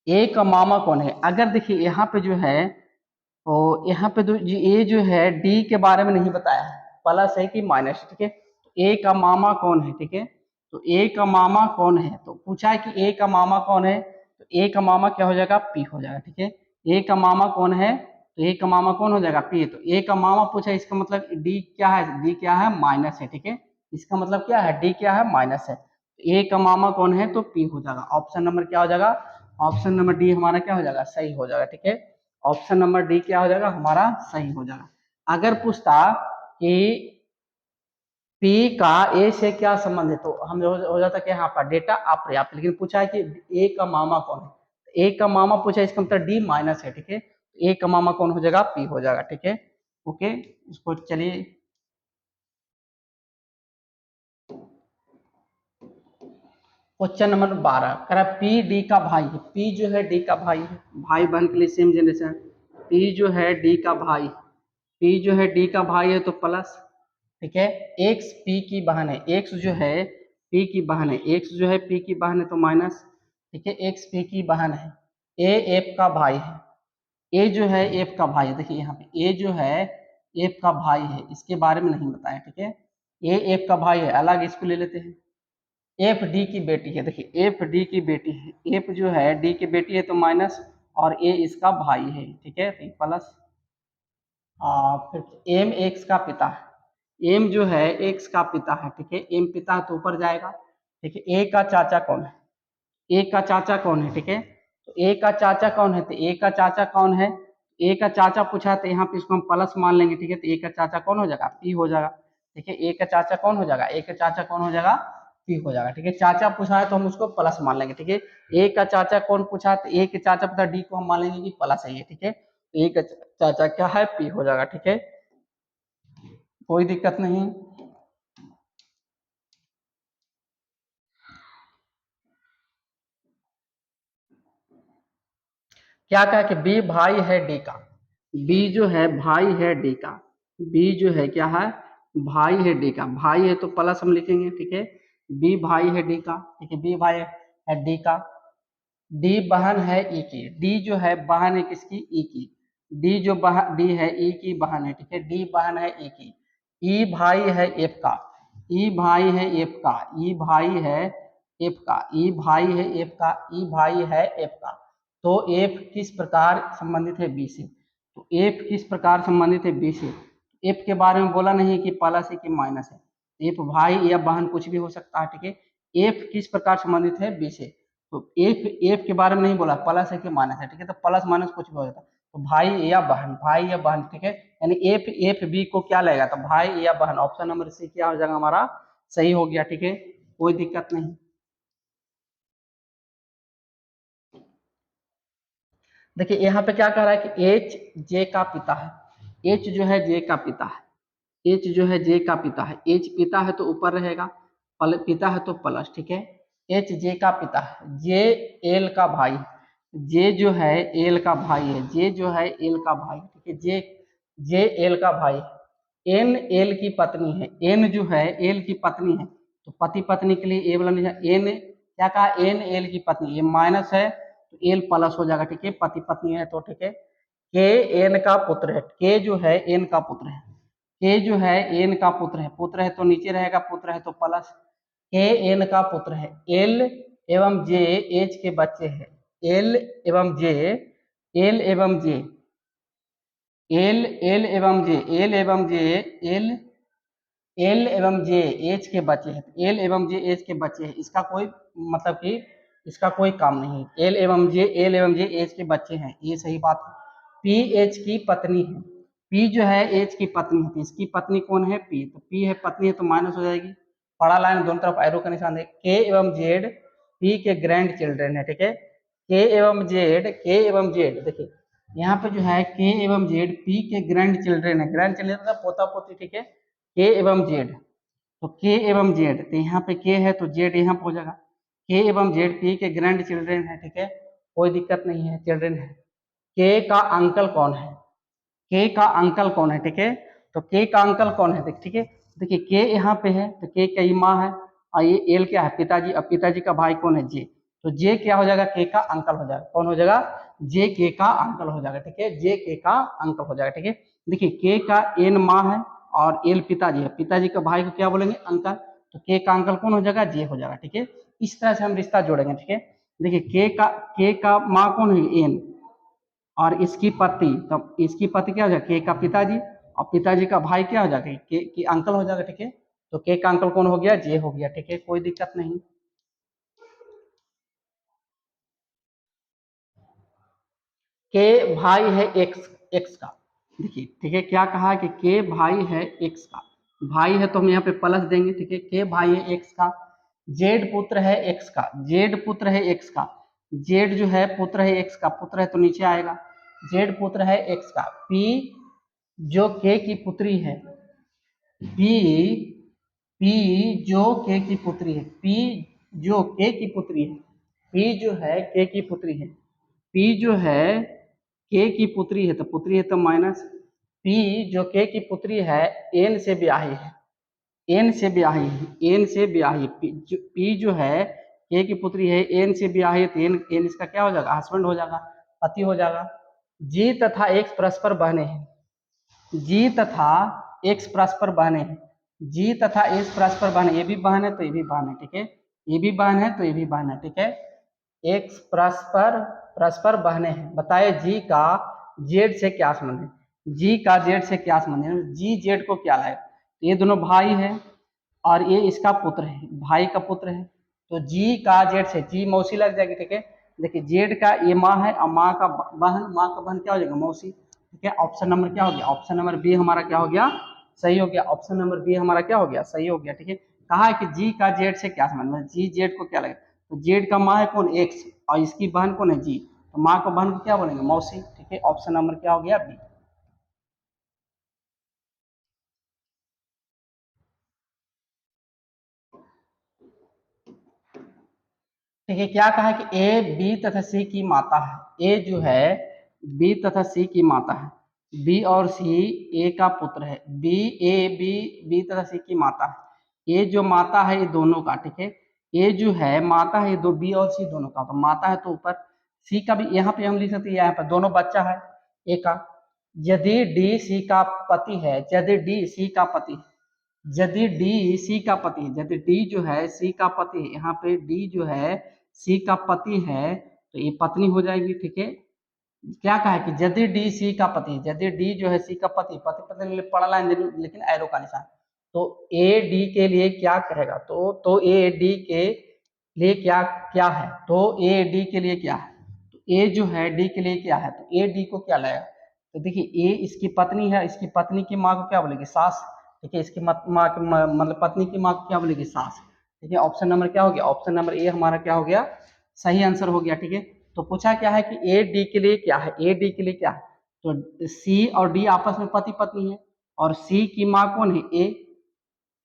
Speaker 1: ए का मामा कौन है, अगर देखिए यहाँ पे जो है, तो यहाँ पे तो ए जो है डी के बारे में नहीं बताया है, प्लस है कि माइनस, ठीक है, तो ए का मामा कौन है, ठीक है, तो ए का मामा कौन है, तो पूछा है कि ए का मामा कौन है, तो ए का मामा क्या हो जाएगा, पी हो जाएगा, ठीक है, ए का मामा कौन है, तो ए का मामा कौन हो जाएगा, पी, तो ए का मामा पूछा, इसका मतलब डी क्या है, डी क्या है, माइनस है, ठीक है, इसका मतलब क्या है, डी क्या है, माइनस है, ए का मामा कौन है तो पी हो जाएगा, ऑप्शन नंबर क्या हो जाएगा, ऑप्शन नंबर डी हमारा क्या हो जाएगा, सही हो जाएगा, ठीक है, ऑप्शन नंबर डी क्या हो जाएगा हमारा, सही हो जाएगा। अगर पूछता कि पी का ए से क्या संबंध है तो हम हो जाता कि यहाँ पर डेटा अपर्याप्त, लेकिन पूछा है कि ए का मामा कौन है, ए का मामा पूछा, इसका मतलब डी माइनस है, ठीक है, ए का मामा कौन हो जाएगा, पी हो जाएगा, ठीक है, ओके, इसको चलिए क्वेश्चन नंबर 12 करा, पी डी का भाई है, पी जो है डी का भाई है, भाई बहन के लिए सेम जनरेशन, P जो है D का भाई, P जो है D का भाई है तो प्लस, ठीक है। X P की बहन है, X जो है P की बहन है, X जो है P की बहन है तो माइनस, ठीक है। X P की बहन है, A F का भाई है, A जो है F का भाई है, देखिए यहाँ पे A जो है F का भाई है, इसके बारे में नहीं बताया, ठीक है। A F का भाई है, अलग इसको ले लेते हैं। F D की बेटी है, देखिए F D की बेटी है, F जो है D की बेटी है तो माइनस, और A इसका भाई है, ठीक है, तो प्लस। फिर M X का पिता है, M जो है X का पिता है, ठीक है। M पिता है तो ऊपर जाएगा, ठीक है। A का चाचा कौन है, A का चाचा कौन है, ठीक है। तो A का चाचा कौन है, तो A का चाचा कौन है, A का चाचा पूछा तो यहाँ पे इसको हम प्लस मान लेंगे, ठीक है। तो A का चाचा कौन हो जाएगा, P हो जाएगा, ठीक है। A का चाचा कौन हो जाएगा, A का चाचा कौन हो जाएगा, P हो जाएगा, ठीक है। चाचा पूछा है तो हम उसको प्लस मान लेंगे, ठीक है। A का चाचा कौन पूछा, तो A के चाचा पता D को हम मान लेंगे कि प्लस है ये, ठीक है। तो A का चाचा क्या है, P हो जाएगा, ठीक है, कोई दिक्कत नहीं। क्या कहा कि B भाई है D का, B जो है भाई है D का, B जो है क्या है, भाई है D का, भाई है तो प्लस हम लिखेंगे, ठीक है। B भाई है D का, ठीक है, B भाई है D का। D बहन है E की, D जो है बहन है किसकी, E की, D जो D है E की बहन है, ठीक है। D बहन है E की। E भाई है F का, E भाई है F का, E भाई है F का, E भाई है F का, E भाई है F का। तो F किस प्रकार संबंधित है B से, तो F किस प्रकार संबंधित है B से, F के बारे में बोला नहीं कि प्लस है कि माइनस है, F भाई या बहन कुछ भी हो सकता है, ठीक है। F किस प्रकार संबंधित है B से, तो F के बारे में नहीं बोला प्लस है कि माइनस है, ठीक है। तो प्लस माइनस कुछ भी हो जाता है, तो भाई या बहन, भाई या बहन, ठीक है। यानी F B को क्या लगेगा, तो भाई या बहन, ऑप्शन नंबर सी क्या हो जाएगा हमारा, सही हो गया, ठीक है, कोई दिक्कत नहीं। देखिए यहाँ पे क्या कह रहा है कि H J का पिता है, H जो है J का पिता है, H जो है J का पिता है, H पिता है तो ऊपर रहेगा, पिता है तो प्लस, ठीक है। H J का पिता है, J L का भाई, J जो है L का भाई है, J जो है L का भाई, ठीक है। J L का भाई, N L की पत्नी है, N जो है L की पत्नी है, तो पति पत्नी के लिए A वाला नहीं, N क्या कहा, N L की पत्नी, ये माइनस है तो L प्लस हो जाएगा, ठीक है, पति पत्नी है तो, ठीक है। K N का पुत्र है, K जो है N का पुत्र है, K जो है N का पुत्र है तो नीचे रहेगा, पुत्र है तो प्लस, K N का पुत्र है, L एवं J H के बच्चे हैं, L एवं J, L एवं J, L एवं J, L एवं J, L एल एवं जे एच के बच्चे हैं, एल एवं जे एच के बच्चे हैं, इसका कोई मतलब कि इसका कोई काम नहीं है, एल एवं जे एच के बच्चे हैं, ये सही बात है। पी एच की पत्नी है, पी जो है एच की पत्नी है, तो इसकी पत्नी कौन है, पी, तो पी है पत्नी है तो माइनस हो जाएगी, पढ़ा लाइन दोनों तरफ एरो का निशान है। के एवं जेड पी के ग्रैंड चिल्ड्रेन है, ठीक है। के एवं जेड देखिए यहाँ पे जो है के एवं जेड पी के ग्रैंड चिल्ड्रेन है, ग्रैंड चिल्ड्रेन मतलब पोता पोती, ठीक है। के एवं जेड, तो के एवं जेड, तो यहाँ पे के है तो जेड यहाँ पे हो जाएगा, के एवं जेड पी के ग्रैंड चिल्ड्रेन है, ठीक है, कोई दिक्कत नहीं है, चिल्ड्रेन है। के का अंकल कौन है, के का अंकल कौन है, ठीक है। तो के का अंकल कौन है, ठीक है। देखिए के यहाँ पे है तो के की माँ है, और ये एल क्या है, पिताजी, अब पिताजी का भाई कौन है, जे, तो जे क्या हो जाएगा, के का अंकल हो जाएगा, कौन हो जाएगा, जे के का अंकल हो जाएगा, ठीक है, जे के का अंकल हो जाएगा, ठीक है। देखिए के का एन माँ है और एल पिताजी है, पिताजी का भाई को क्या बोलेंगे, अंकल, तो के का अंकल कौन हो जाएगा, जे हो जाएगा, ठीक है। इस तरह से हम रिश्ता जोड़ेंगे, ठीक है। देखिए के का माँ कौन है, एन, और इसकी पति, तब इसकी पति क्या हो जाएगा, के का पिताजी, और पिताजी का भाई क्या हो जाएगा, के की अंकल हो जाएगा, ठीक है। तो के का अंकल कौन हो गया, जे हो गया, ठीक है, कोई दिक्कत नहीं। के भाई है एक्स, एक्स का, देखिए ठीक है, क्या कहा कि के भाई है एक्स का, भाई है तो हम यहाँ पे प्लस देंगे, ठीक है। के भाई है एक्स का, जेड पुत्र है एक्स का, जेड पुत्र है एक्स का, जेड जो है पुत्र है एक्स का, पुत्र है तो नीचे आएगा, जेड पुत्र है एक्स का। पी जो के की पुत्री है, पी पी जो के की पुत्री है, पी जो के की पुत्री है, पी जो है के की पुत्री है, पी जो है के की पुत्री है तो माइनस पी जो के की पुत्री है एन से ब्याही है, एन से ब्याही है, एन से ब्याही पी जो है के की पुत्री है एन से ब्याही है तो एन इसका क्या हो जाएगा, हस्बैंड हो जाएगा, पति हो जाएगा। जी तथा एक्स परस्पर बहने हैं, जी तथा एक्स परस्पर बहने हैं, जी तथा एक्स परस्पर बहने, ये भी बहन है तो ये भी बहन है, ठीक है, ये भी बहन है तो ये भी बहन है, ठीक है। एक्स परस्पर परस्पर बहने हैं। बताए जी का जेड से क्या संबंध है, जी का जेड से क्या संबंध है, जी जेड को क्या लाएगा, ये दोनों भाई है और ये इसका पुत्र है, भाई का पुत्र है, तो जी का जेड से जी मौसी लग जाएगी, ठीक है। देखिए जेड का ये माँ है और माँ का बहन क्या हो जाएगा, मौसी, ठीक है। ऑप्शन नंबर क्या हो गया, ऑप्शन नंबर बी हमारा क्या हो गया, सही हो गया, ऑप्शन नंबर बी हमारा क्या हो गया, सही हो गया, ठीक है। कहा है कि जी का जेड से क्या संबंध है, जी जेड को क्या लगेगा, तो जेड का माँ है कौन, एक्स, और इसकी बहन कौन है, जी, तो माँ को बहन को क्या बोलेंगे, मौसी, ठीक है। ऑप्शन नंबर क्या हो गया, बी। ठीक है, क्या कहा है कि ए बी तथा सी की माता है, ए जो है बी तथा सी की माता है, बी और सी ए का पुत्र है, बी ए बी बी तथा सी की माता है, ए जो माता है ये दोनों का, ठीक है, ए जो है माता है ये दो, बी और सी दोनों का, तो माता है तो ऊपर, सी का भी यहाँ पे हम लिख सकते हैं, यहाँ पर दोनों बच्चा है ए का। यदि डी सी का पति है, यदि डी सी का पति है, यदि डी सी का पति है, यदि डी जो है सी का पति है, यहाँ पे डी जो है सी का पति है तो ये पत्नी हो जाएगी, ठीक है। क्या कहा है कि यदि डी सी का पति है, यदि डी जो है सी का पति, पति पत्नी पढ़ा लाइन लेकिन एरो का निशान, तो ए डी के लिए क्या कहेगा, तो ए डी के लिए क्या क्या है, तो ए डी के लिए क्या है, तो ए जो है डी के लिए क्या है, तो ए डी को क्या लाएगा, तो देखिए ए इसकी पत्नी है, इसकी पत्नी की माँ को क्या बोलेगी, सास, ठीक है, इसकी माँ की मतलब पत्नी की माँ को क्या बोलेगी, सास, ठीक है। ऑप्शन नंबर क्या हो गया, ऑप्शन नंबर ए हमारा क्या हो गया, सही आंसर हो गया, ठीक है। तो पूछा क्या है कि ए डी के लिए क्या है, ए डी के लिए क्या है, तो सी और डी आपस में पति पत्नी है और सी की माँ कौन है, ए,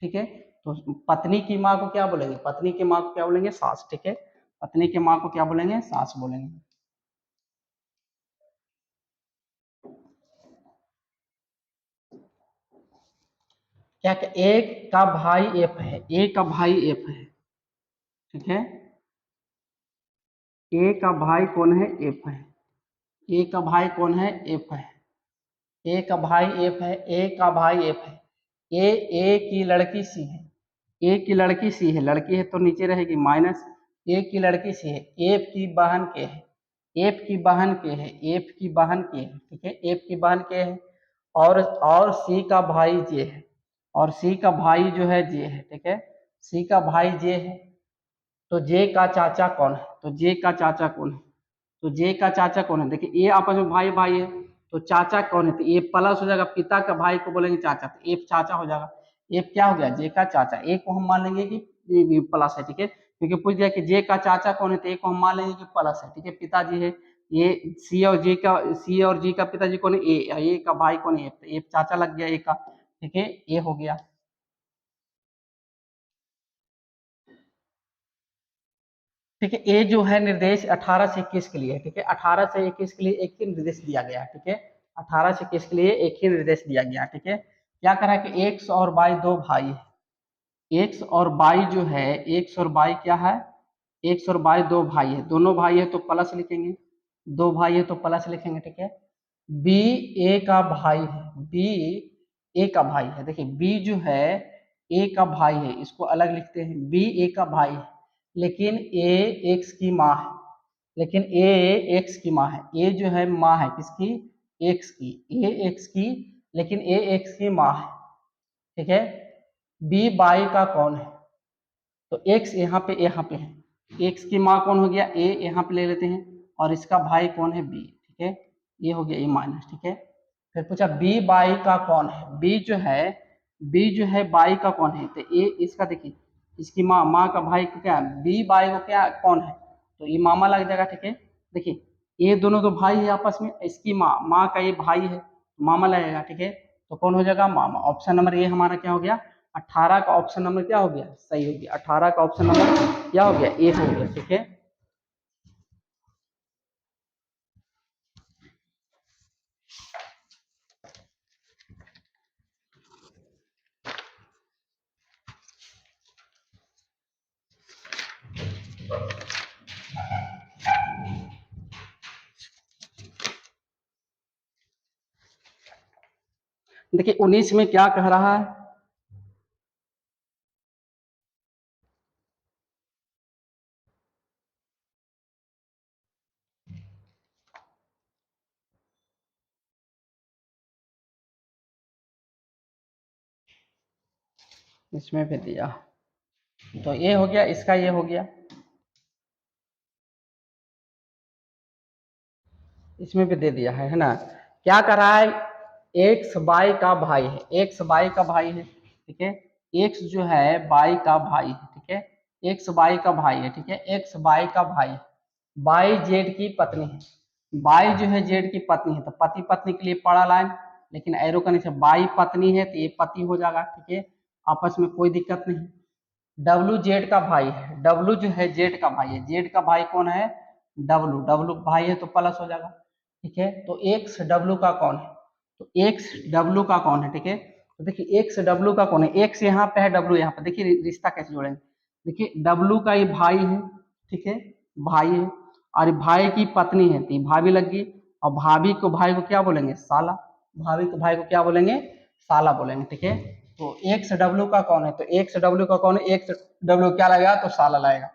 Speaker 1: ठीक है। तो पत्नी की माँ को क्या बोलेंगे, पत्नी की माँ को क्या बोलेंगे, सास, ठीक है, पत्नी की माँ को क्या बोलेंगे, सास बोलेंगे। क्या क्या एक का भाई एफ है, ए का भाई एफ है, ठीक है, ए का भाई कौन है, एफ है, ए का भाई कौन है, एफ है, ए का भाई एफ है, ए का भाई एफ है, ए की लड़की सी है, ए की लड़की सी है, लड़की है तो नीचे रहेगी माइनस, ए की लड़की सी है, एफ की बहन के है, एफ की बहन के है, एफ की बहन के है, ठीक है, एफ की बहन के है, और सी का भाई जे है, और सी का भाई जो है जे है, ठीक है, सी का भाई जे है, तो जे का चाचा कौन है, तो जे का चाचा कौन है, तो जे का चाचा कौन है, देखिए ये आपस में भाई भाई है तो चाचा कौन है, तो ये प्लस हो जाएगा, पिता का भाई को बोलेंगे चाचा, तो एफ चाचा हो जाएगा, एफ क्या हो गया, जे का चाचा, ए को हम मान लेंगे कि प्लस है, ठीक है, क्योंकि पूछ दिया कि जे का चाचा कौन है तो ए को हम मान लेंगे कि प्लस है, ठीक है, पिताजी है, ये सी और जी का पिताजी कौन है, ए का भाई कौन है, तो एफ चाचा लग गया ए का, ठीक है, ए हो गया। ठीक है, ये जो है निर्देश 18 से 21 के लिए, ठीक है, 18 से 21 के लिए एक ही निर्देश दिया गया है, ठीक है, 18 से 21 के लिए एक ही निर्देश दिया गया, ठीक है। क्या करा कि एक्स और वाई दो भाई है, एक्स और वाई जो है, एक्स और वाई क्या है, एक्स और वाई दो भाई है, दोनों भाई है तो प्लस लिखेंगे, दो भाई है तो प्लस लिखेंगे, ठीक है। बी ए का भाई है, बी ए का भाई है, देखिए बी जो है ए का भाई है, इसको अलग लिखते हैं, बी ए का भाई है, लेकिन ए एक्स की माँ है, लेकिन ए एक्स की माँ है, ए जो है माँ है किसकी, एक्स की, ए एक्स की, लेकिन ए एक्स की माँ है, ठीक है। बी बाई का कौन है, तो एक्स यहाँ पे है, एक्स की माँ कौन हो गया, ए यहाँ पे ले लेते हैं, और इसका भाई कौन है, बी, ठीक है, ये हो गया ए माइनस, ठीक है। फिर पूछा बी बाई का कौन है, बी जो है बाई का कौन है, तो ए इसका देखिए, इसकी माँ का भाई को क्या, बी बाई को क्या कौन है, तो ये मामा लग जाएगा, ठीक है। देखिए ये दोनों तो भाई है आपस में, इसकी माँ का ये भाई है, मामा लगेगा, ठीक है, तो कौन हो जाएगा, मामा। ऑप्शन नंबर ए हमारा क्या हो गया, 18 का ऑप्शन नंबर क्या हो गया, सही हो गया, 18 का ऑप्शन नंबर क्या हो गया, ए हो गया, ठीक है। देखिए 19 में क्या कह रहा है, इसमें भी दिया, तो ये हो गया, इसका ये हो गया, इसमें भी दे दिया है ना। क्या कर रहा है, एक्स बाई का भाई है, एक्स बाई का भाई है, ठीक है, एक्स जो है बाई का भाई है, ठीक है, एक्स बाई का भाई है, ठीक है, एक्स बाई का भाई है, बाई जेड की पत्नी है, बाई जो है जेड की पत्नी है, तो पति पत्नी के लिए पड़ा लाइन, लेकिन एरो का नीचे बाई पत्नी है तो ये पति हो जाएगा, ठीक है, आपस में कोई दिक्कत नहीं। डब्लू जेड का भाई है, डब्लू जो है जेड का भाई है, जेड का भाई कौन है, डब्लू, डब्लू भाई है तो प्लस हो जाएगा, ठीक है, तो एक्स डब्लू का कौन है, तो एक्स डब्लू का कौन है, ठीक है, तो देखिए एक्स डब्लू का कौन है, एक्स यहाँ पे है, डब्लू यहाँ पे, देखिए रिश्ता कैसे जोड़ेंगे, देखिए डब्लू का ये भाई है, ठीक है, भाई है, और भाई की पत्नी है तो भाभी लग गई, और भाभी को भाई को क्या बोलेंगे, साला, भाभी को भाई को क्या बोलेंगे, साला बोलेंगे, ठीक है, तो एक्स डब्लू का कौन है, तो एक्स डब्लू का कौन है, एक्स डब्लू क्या लगेगा, तो साला लाएगा,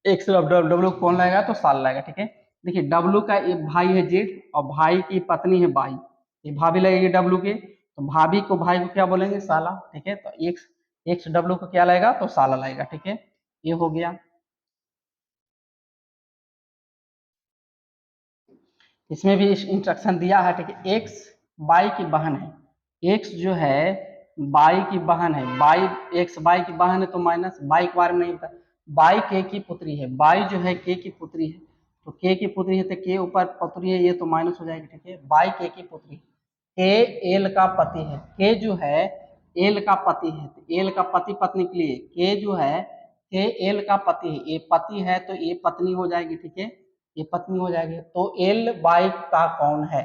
Speaker 1: एक्स डब्लू कौन लाएगा, तो साला लाएगा, ठीक है, देखिए डब्लू का एक भाई है जेड, और भाई की पत्नी है बाई, ये भाभी लगेगी डब्लू के, तो भाभी को भाई को क्या बोलेंगे, साला, ठीक है, तो एक्स एक्स डब्लू को क्या लाएगा, तो साला लाएगा, ठीक है, ये हो गया। इसमें भी इंस्ट्रक्शन दिया है, ठीक है, एक्स बाई की बहन है, एक्स जो है बाई की बहन है, बाई एक्स बाई की बहन है तो माइनस, बाई के बारे में नहीं पता, बाई के की पुत्री है, बाई जो है के की पुत्री है, तो के की पुत्री है तो के ऊपर पुत्री है, ये तो माइनस हो जाएगी, ठीक है, बाई के की पुत्री, के एल का पति है, के जो है एल का पति है, तो एल का पति पत्नी के लिए के जो है के एल का पति है, ये पति है तो ये पत्नी हो जाएगी, ठीक है, ये पत्नी हो जाएगी, तो एल बाई का कौन है,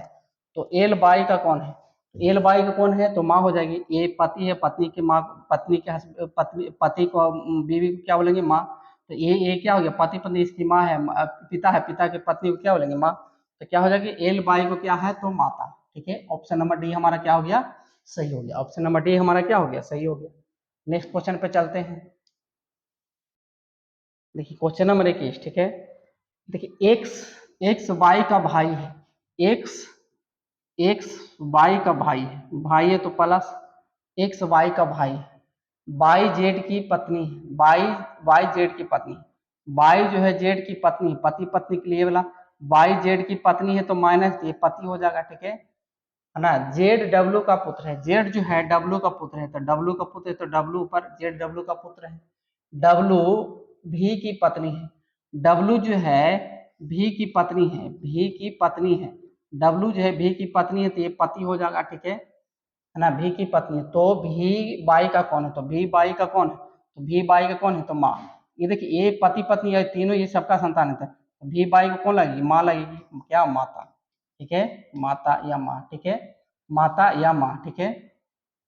Speaker 1: तो एल बाई का कौन है, एल बाई का कौन है, तो माँ हो जाएगी, ये पति है, पत्नी की माँ, पत्नी के पत्नी पति को बीवी को क्या बोलेंगे, माँ, तो ये क्या हो गया, पति पत्नी इसकी माँ है, पिता है, पिता की पत्नी को क्या बोलेंगे, माँ, तो क्या हो जाएगी, एल बाई को क्या है, तो माता, ठीक है, ऑप्शन नंबर डी हमारा क्या हो गया, सही हो गया, ऑप्शन नंबर डी हमारा क्या हो गया, सही हो गया। नेक्स्ट क्वेश्चन पे चलते हैं, देखिए क्वेश्चन नंबर 21, ठीक है, देखिए एक्स एक्स वाई का भाई है, एक्स एक्स वाई का भाई है, भाई है तो प्लस, एक्स वाई का भाई है, वाई जेड की पत्नी है, वाई वाई जेड की पत्नी, वाई जो है जेड की पत्नी, पति पत्नी के लिए वाला, वाई जेड की पत्नी है तो माइनस, ये पति हो जाएगा, ठीक है ना, जेड डब्लू का पुत्र है, जेड जो है डब्लू का पुत्र है, तो डब्लू का पुत्र है तो डब्लू पर जेड डब्लू का पुत्र है, डब्लू भी की पत्नी है, डब्लू जो है भी की पत्नी है, भी की पत्नी है, डब्लू जो है भी की पत्नी है तो ये पति हो जाएगा, ठीक है ना, भी की पत्नी है, तो भी बाई का कौन है, तो भी बाई का कौन है, तो भी बाई का कौन है, तो माँ, ये देखिए ये पति पत्नी है तीनों, ये सबका संतान है, तो भी बाई को कौन लगेगी, माँ लगेगी, क्या, माता, ठीक है, माता या माँ, ठीक है, माता या माँ, ठीक है,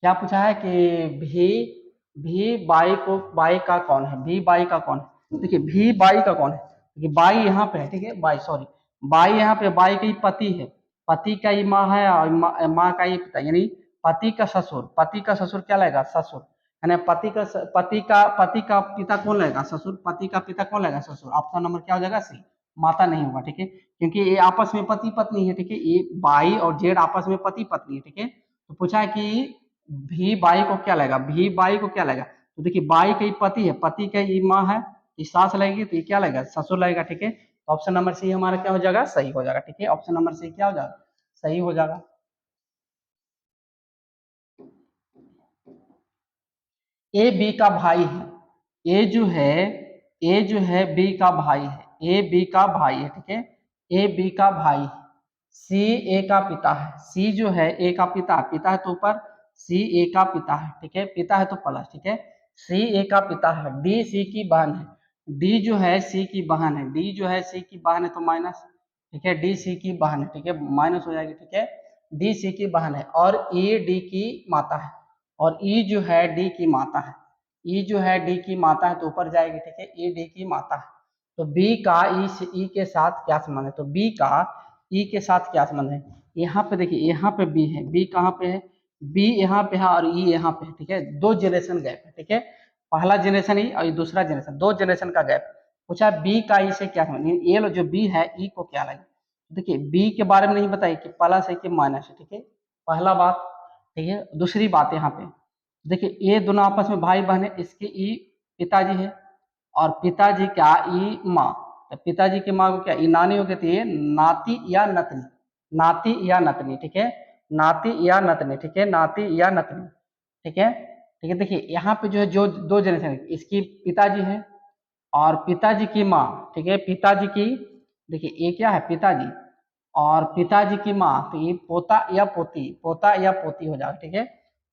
Speaker 1: क्या पूछा है कि भी बाई को, बाई का कौन है, भी बाई का कौन है, देखिए भी बाई का कौन है, देखिए बाई यहाँ पे है, ठीक है, बाई सॉरी, बाई यहाँ पे, बाई का ही पति है, पति का ही माँ है, और माँ का ही पिता, यानी पति का ससुर, पति का ससुर क्या लगेगा, ससुर, यानी पति का पिता कौन लगेगा, ससुर, पति का पिता कौन लगेगा, ससुर, ऑप्शन नंबर क्या हो जाएगा, सी, माता नहीं होगा, ठीक है, क्योंकि ये आपस में पति पत्नी है, ठीक है, ये बाई और जेड आपस में पति पत्नी है, ठीक है, तो पूछा है कि भी बाई को क्या लगेगा, भी बाई को क्या लगेगा, तो देखिए बाई का ही पति है, पति का ही माँ है, ये सास लगेगी तो ये क्या लगेगा, ससुर लगेगा, ठीक है, तो ऑप्शन नंबर सी हमारा क्या हो जाएगा, सही हो जाएगा, ठीक है, ऑप्शन नंबर सी क्या हो जाएगा, सही हो जाएगा। ए बी का भाई है, ए जो है बी का भाई है, ए बी का भाई है, ठीक है, ए बी का भाई है, सी ए का पिता है, सी जो है ए का पिता, पिता है तो ऊपर, सी ए का पिता है, ठीक है, पिता है तो प्लस, ठीक है, सी ए का पिता है, डी सी की बहन है, डी जो है सी की बहन है, डी जो है सी की बहन है तो माइनस, ठीक है, डी सी की बहन है, ठीक है, माइनस हो जाएगी, ठीक है, डी सी की बहन है, और ई डी की माता है, और ई जो है डी की माता है, ई जो है डी की माता है तो ऊपर जाएगी, ठीक है, ई डी की माता है, तो बी का ई के साथ क्या संबंध है, तो बी का ई के साथ क्या संबंध है, यहाँ पे देखिए, यहाँ पे बी है, बी कहाँ पे है, बी यहाँ पे है और ई यहाँ पे है, ठीक है, 2 जनरेशन गैप है, ठीक है, पहला जनरेशन ई और दूसरा जनरेशन, 2 जनरेशन का गैप। पूछा बी का ई से क्या है, ये लो जो बी है ई को क्या लगे। देखिए बी के बारे में नहीं बताइए कि प्लस है कि माइनस है, ठीक है, पहला बात, ठीक है। दूसरी बात यहाँ पे देखिए, ये दोनों आपस में भाई बहन है, इसके ई पिताजी है और पिताजी क्या ई माँ, तो पिताजी की माँ को क्या ई नानी हो गई, तो ये नाती या नतनी, नाती या नतनी, ठीक है, नाती या नतनी, ठीक है, नाती या नतनी, ठीक है, ठीक है। देखिए यहाँ पे जो है, जो 2 जनरेशन है, इसकी पिताजी है और पिताजी की माँ, ठीक है, पिताजी की, देखिए ये क्या है पिताजी और पिताजी की माँ, तो ये पोता या पोती, पोता या पोती हो जाएगा, ठीक है,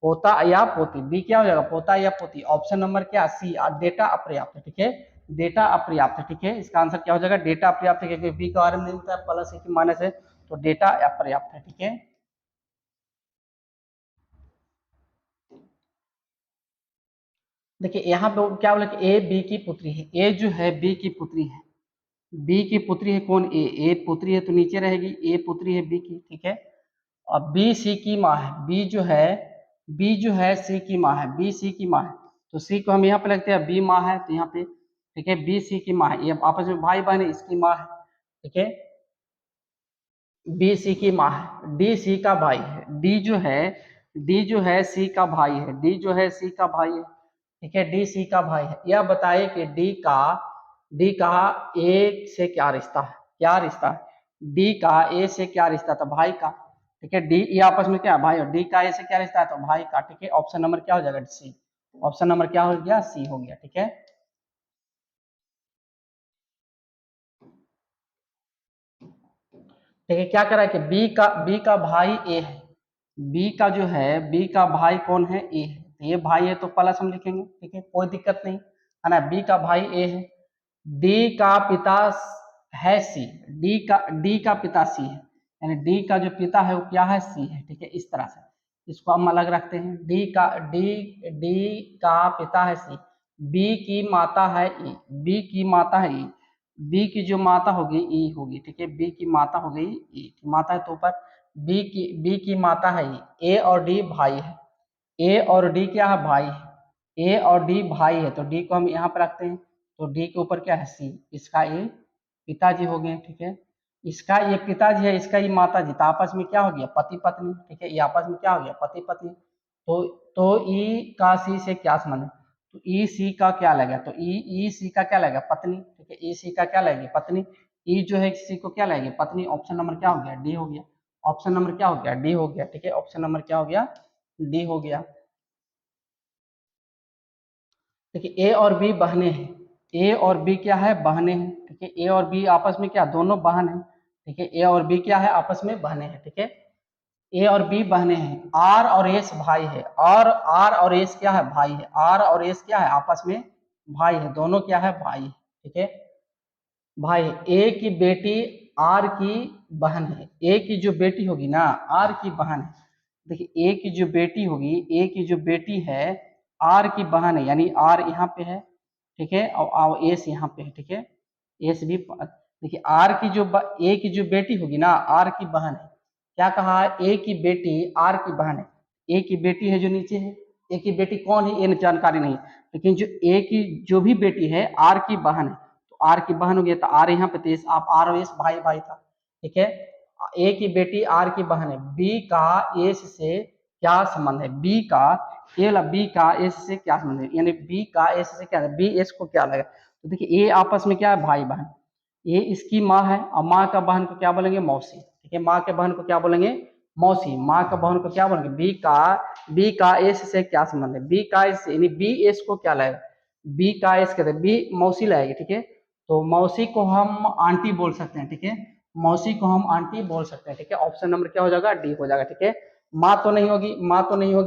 Speaker 1: पोता या पोती, बी क्या हो जाएगा, पोता या पोती। ऑप्शन नंबर क्या, सी, डेटा अपर्याप्त है, ठीक है, डेटा अपर्याप्त है, ठीक है, इसका आंसर क्या हो जाएगा, डेटा अपर्याप्त है, क्योंकि बी का बारे में नहीं होता है, प्लस है कि माइनस है, तो डेटा अपर्याप्त है, ठीक है। देखिए यहाँ पे क्या बोला कि ए बी की पुत्री है, ए जो है बी की पुत्री है, बी की पुत्री है कौन, ए पुत्री है तो नीचे रहेगी, ए पुत्री है बी की, ठीक है, और बी सी की माँ है, बी जो है सी की माँ है, बी सी की माँ है, तो सी को हम यहाँ पे लगते हैं, बी माँ है तो यहाँ पे, ठीक है, बी सी की माँ है, ये आपस में भाई बहन है, इसकी माँ है, ठीक है, बी सी की माँ है, डी सी का भाई है, डी जो है सी का भाई है, डी जो है सी का भाई है, ठीक है, डी सी का भाई है। यह बताइए कि डी का ए से क्या रिश्ता है, क्या रिश्ता है, डी का ए से क्या रिश्ता था, भाई का, ठीक है, डी ये आपस में क्या भाई, और डी का ए से क्या रिश्ता है, तो भाई का, ठीक है, ऑप्शन नंबर क्या हो जाएगा, सी, ऑप्शन नंबर क्या हो गया, सी हो गया, ठीक है। देखिए क्या करा है कि बी का भाई ए है, बी का जो है, बी का भाई कौन है, ए है, तो ये भाई है तो प्लस हम लिखेंगे, ठीक है, कोई दिक्कत नहीं है ना, बी का भाई ए है, डी का पिता है सी, डी का पिता सी है, यानी डी का जो पिता है वो क्या है, सी है, ठीक है, इस तरह से इसको हम अलग रखते हैं, डी का पिता है सी, बी की माता है ई, बी की माता है ई, बी की जो माता होगी ई होगी, ठीक है, बी की माता हो गई ई, माता है तो ऊपर, बी की माता है ई, ए और डी भाई है, ए और डी क्या है, भाई है, ए और डी भाई है, तो डी को हम यहाँ पे रखते हैं, तो डी के ऊपर क्या है, सी, इसका ये पिताजी हो गए, ठीक है, इसका ये पिताजी है, इसका ये माता जी, तो आपस में क्या हो गया, पति पत्नी, ठीक है, ये आपस में क्या हो गया, पति पत्नी, तो ई का सी से क्या संबंध है, तो ई सी का क्या लगेगा, तो ई सी का क्या लगेगा, पत्नी, ठीक है, ई सी का क्या लगेगी, पत्नी, ई जो है सी को क्या लगेगी, पत्नी, ऑप्शन नंबर क्या हो गया, डी हो गया, ऑप्शन नंबर क्या हो गया, डी हो गया, ठीक है, ऑप्शन नंबर क्या हो गया, डी हो गया। देखिए ए और बी बहने हैं, ए और बी क्या है, बहने हैं, ठीक है, ए और बी आपस में क्या, दोनों बहन है, ठीक है, ए और बी क्या है, आपस में बहने हैं, ठीक है, ए और बी बहने हैं, आर और एस भाई है, और आर और एस क्या है, भाई है, आर और एस क्या है, आपस में भाई है, दोनों क्या है, भाई है, ठीक है, भाई, ए की बेटी आर की बहन है, ए की जो बेटी होगी ना, आर की बहन है, देखिए ए की जो बेटी होगी, ए की जो बेटी है आर की बहन है, यानी आर यहाँ पे है, ठीक है, और एस यहाँ पे है, ठीक है, एस भी, देखिए आर की जो ए की जो बेटी होगी ना, आर की बहन है, क्या कहा है, ए की बेटी आर की बहन है, ए की बेटी है जो नीचे है, ए की बेटी कौन है ये जानकारी नहीं, लेकिन जो ए की जो भी बेटी है आर की बहन है, तो आर की बहन हो गई, तो आर यहाँ पे तेज, आप आर और एस भाई भाई था, ठीक है, ए की बेटी आर की बहन है, बी का एस से क्या संबंध है, बी का एस से क्या संबंध है, यानी बी का एस से क्या है, बी एस को क्या लगा, तो देखिए ए आपस में क्या है, भाई बहन, ये इसकी माँ है और माँ का बहन को क्या बोलेंगे, मौसी, ठीक है, माँ के बहन को क्या बोलेंगे, मौसी, माँ का बहन को क्या बोलेंगे, बी का एस से क्या संबंध है, बी का एस यानी बी एस को क्या लाएगा, बी का एस कहते हैं, बी मौसी लाएगी, ठीक है, तो मौसी को हम आंटी बोल सकते हैं, ठीक है, मौसी को हम आंटी बोल सकते हैं, ठीक है, ऑप्शन नंबर क्या हो जाएगा, डी हो जाएगा, ठीक है, माँ तो नहीं होगी,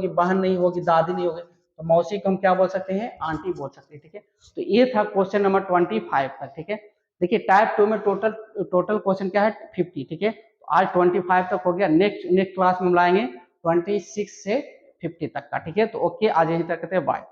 Speaker 1: बहन नहीं होगी, दादी नहीं होगी, तो मौसी को हम क्या बोल सकते हैं, आंटी बोल सकते हैं, ठीक है, तो ये था क्वेश्चन नंबर 25 तक, ठीक है। देखिए टाइप 2 में टोटल क्वेश्चन क्या है, 50, ठीक है, तो आज 25 तक हो गया, नेक्स्ट क्लास में हम लाएंगे 26 से 50 तक का, ठीक है, तो ओके, आज यहीं तक कहते हैं, बाय।